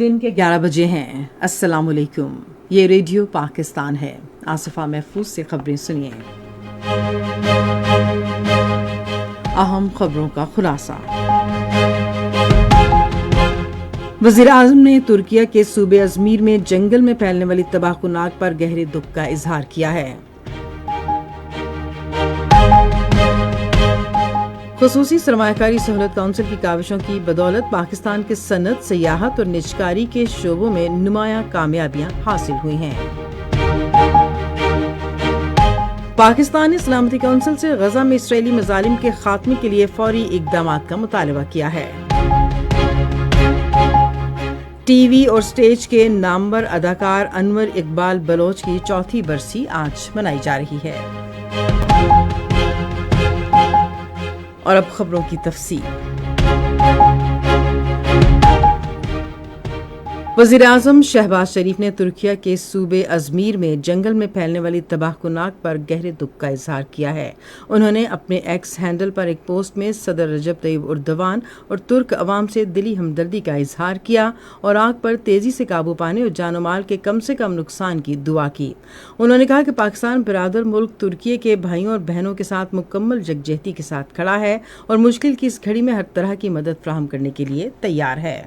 दिन के 11 बजे हैं। अस्सलाम वालेकुम। ये रेडियो पाकिस्तान है। आसिफा महफूज से खबरें सुनिए। अहम खबरों का खुलासा। वज़ीर आज़म ने तुर्किया के सूबे अजमीर में जंगल में फैलने वाली तबाहकुनाक पर गहरे दुख का इजहार किया है। खुसूसी सरमायाकारी सहूलत काउंसिल की काविशों की बदौलत पाकिस्तान के सनत, सियाहत और निजकारी के शोबों में नुमायां कामयाबियां हासिल हुई हैं। पाकिस्तान ने सलामती काउंसिल से गजा में इसराइली मजालिम के खात्मे के लिए फौरी इक़दामात का मुतालबा किया है। टीवी और स्टेज के नामवर अदाकार अनवर इकबाल बलोच की चौथी बरसी आज मनाई जा रही है। और अब खबरों की तफसील। वज़ीर आज़म शहबाज शरीफ ने तुर्किया के सूबे अजमीर में जंगल में फैलने वाली तबाहकुनाक पर गहरे दुख का इजहार किया है। उन्होंने अपने एक्स हैंडल पर एक पोस्ट में सदर रजब तैयब उर्दवान और तुर्क अवाम से दिली हमदर्दी का इजहार किया और आग पर तेजी से काबू पाने और जानो माल के कम से कम नुकसान की दुआ की। उन्होंने कहा कि पाकिस्तान बिरादर मुल्क तुर्किया के भाइयों और बहनों के साथ मुकम्मल यकजहती के साथ खड़ा है और मुश्किल की इस घड़ी में हर तरह की मदद फराहम करने के लिए तैयार है।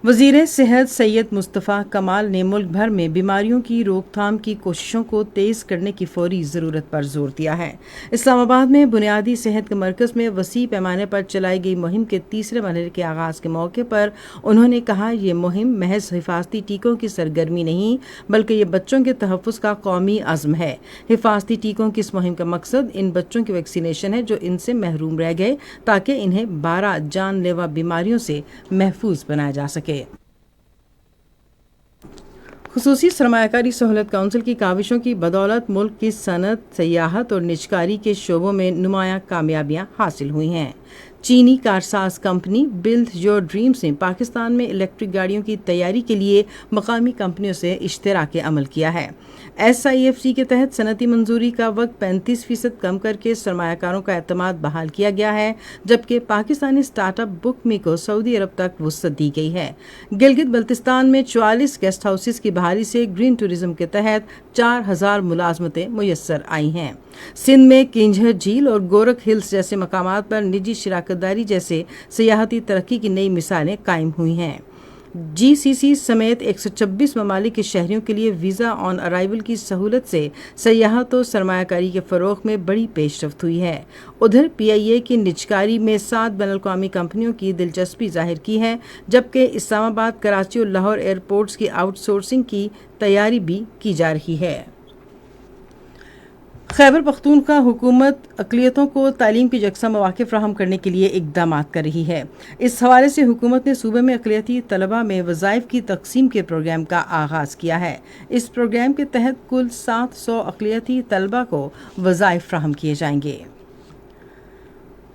वज़ीर सेहत सैयद मुस्तफ़ा कमाल ने मुल्क भर में बीमारियों की रोकथाम की कोशिशों को तेज़ करने की फौरी ज़रूरत पर जोर दिया है। इस्लामाबाद में बुनियादी सेहत के मरकज़ में वसी पैमाने पर चलाई गई मुहिम के तीसरे मरहले के आगाज़ के मौके पर उन्होंने कहा, ये मुहिम महज हिफाजती टीकों की सरगर्मी नहीं बल्कि ये बच्चों के तहफ़्फ़ुज़ का कौमी अज़्म है। हिफाजती टीकों की इस मुहिम का मकसद इन बच्चों की वैक्सीनेशन है जो इनसे महरूम रह गए, ताकि इन्हें 12 जानलेवा बीमारियों से महफूज बनाया जा सके। खुसूसी सरमायाकारी सहूलत काउंसिल की काविशों की बदौलत मुल्क की सनत, सियाहत और निजकारी के शोबों में नुमायां कामयाबियां हासिल हुई हैं। चीनी Karsaz company build your dreams ने पाकिस्तान में इलेक्ट्रिक गाड़ियों की तैयारी के लिए मकामी कंपनियों से इश्तराक अमल किया है। SIFC के तहत सनती मंजूरी का वक्त 35% कम करके सरमायाकारों का एतमाद बहाल किया गया है, जबकि पाकिस्तानी स्टार्टअप बुकमी को सऊदी अरब तक वुसअत दी गई है। गिलगित बल्तिस्तान में 44 गेस्ट हाउसेस की बहाली से ग्रीन टूरिज्म के तहत 4000 मुलाजमतें मुयस्सर आई हैं। सिंध में किंझर झील और गोरख हिल्स जैसे मकामात पर निजी शिराकतदारी जैसे सियाहती तरक्की की नई मिसालें कायम हुई हैं। GCC समेत 126 ममालिक के शहरियों के लिए वीज़ा ऑन अराइवल की सहूलत से सयाहत और सरमायाकारी के फ़रोग़ में बड़ी पेशरफ्त हुई है। उधर PIA की निजकारी में 7 बैनुल-अक़वामी कंपनियों की दिलचस्पी जाहिर की है, जबकि इस्लामाबाद, कराची और लाहौर एयरपोर्ट्स की आउटसोर्सिंग की तैयारी भी की जा रही है। खैबर पख्तूनख्वा हुकूमत अक़लियतों को तालीम की यकसा मौक़े फ़राहम करने के लिए इक़दामात कर रही है। इस हवाले से हुकूमत ने सूबे में अक़लियती तलबा में वज़ाइफ़ की तक़सीम के प्रोग्राम का आगाज़ किया है। इस प्रोग्राम के तहत कुल 700 अक़लियती तलबा को वज़ाइफ़ फ़राहम किए जाएंगे।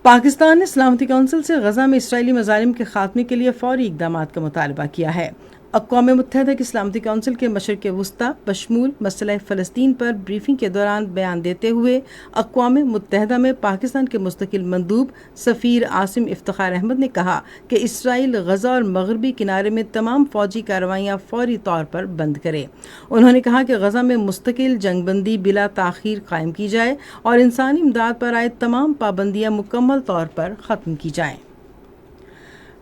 पाकिस्तान ने सलामती काउंसिल से गजा में इसराइली मज़ालिम के खात्मे के लिए फौरी इक़दामात का मुतालबा किया है। अक़वाम मुत्तहिदा की सलामती काउंसिल के मशरिक़ वुस्ता बशमूल मसला फ़लस्तीन पर ब्रीफिंग के दौरान बयान देते हुए अक़वाम मुत्तहिदा में पाकिस्तान के मुस्तकिल मंदूब सफ़ीर आसिम इफ्तिखार अहमद ने कहा कि इसराइल गजा और मग़रबी किनारे में तमाम फ़ौजी कार्रवाइयाँ फ़ौरी तौर पर बंद करे। उन्होंने कहा कि गजा में मुस्तकिल जंगबंदी बिला ताख़ीर कायम की जाए और इंसानी इमदाद पर आए तमाम पाबंदियाँ मुकम्मल तौर पर ख़त्म की जाएँ।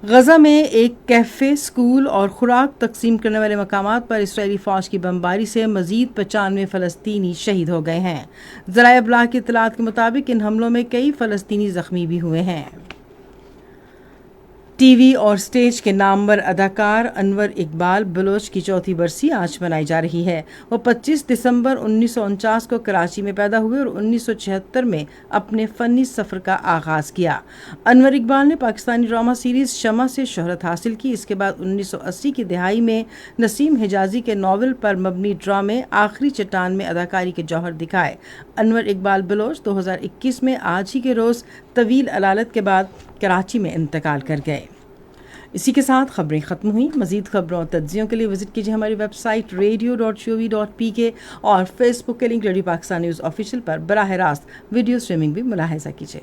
गजा में एक कैफ़े, स्कूल और खुराक तकसीम करने वाले मकामात पर इसराइली फ़ौज की बमबारी से मज़ीद 95 फ़लस्तीनी शहीद हो गए हैं। ज़राए इब्लाग की इत्तलात के मुताबिक इन हमलों में कई फ़लस्तीनी ज़ख्मी भी हुए हैं। टीवी और स्टेज के नामवर अदाकार अनवर इकबाल बलोच की चौथी बरसी आज मनाई जा रही है। वो 25 दिसंबर 1949 को कराची में पैदा हुए और 1976 में अपने फ़नी सफ़र का आगाज़ किया। अनवर इकबाल ने पाकिस्तानी ड्रामा सीरीज़ शमा से शोहरत हासिल की। इसके बाद 1980 की दहाई में नसीम हिजाजी के नावल पर मबनी ड्रामे आखिरी चट्टान में अदाकारी के जौहर दिखाए। अनवर इकबाल बलोच 2021 में आज ही के रोज़ तवील अलालत के बाद कराची में इंतकाल कर गए। इसी के साथ खबरें ख़त्म हुई। मज़ीद खबरों और तज्ज़ियों के लिए विज़िट कीजिए हमारी वेबसाइट radio.gov.pk और फेसबुक के link radio Pakistan news official पर बराह रास्त वीडियो स्ट्रीमिंग भी मुलाहिज़ा कीजिए।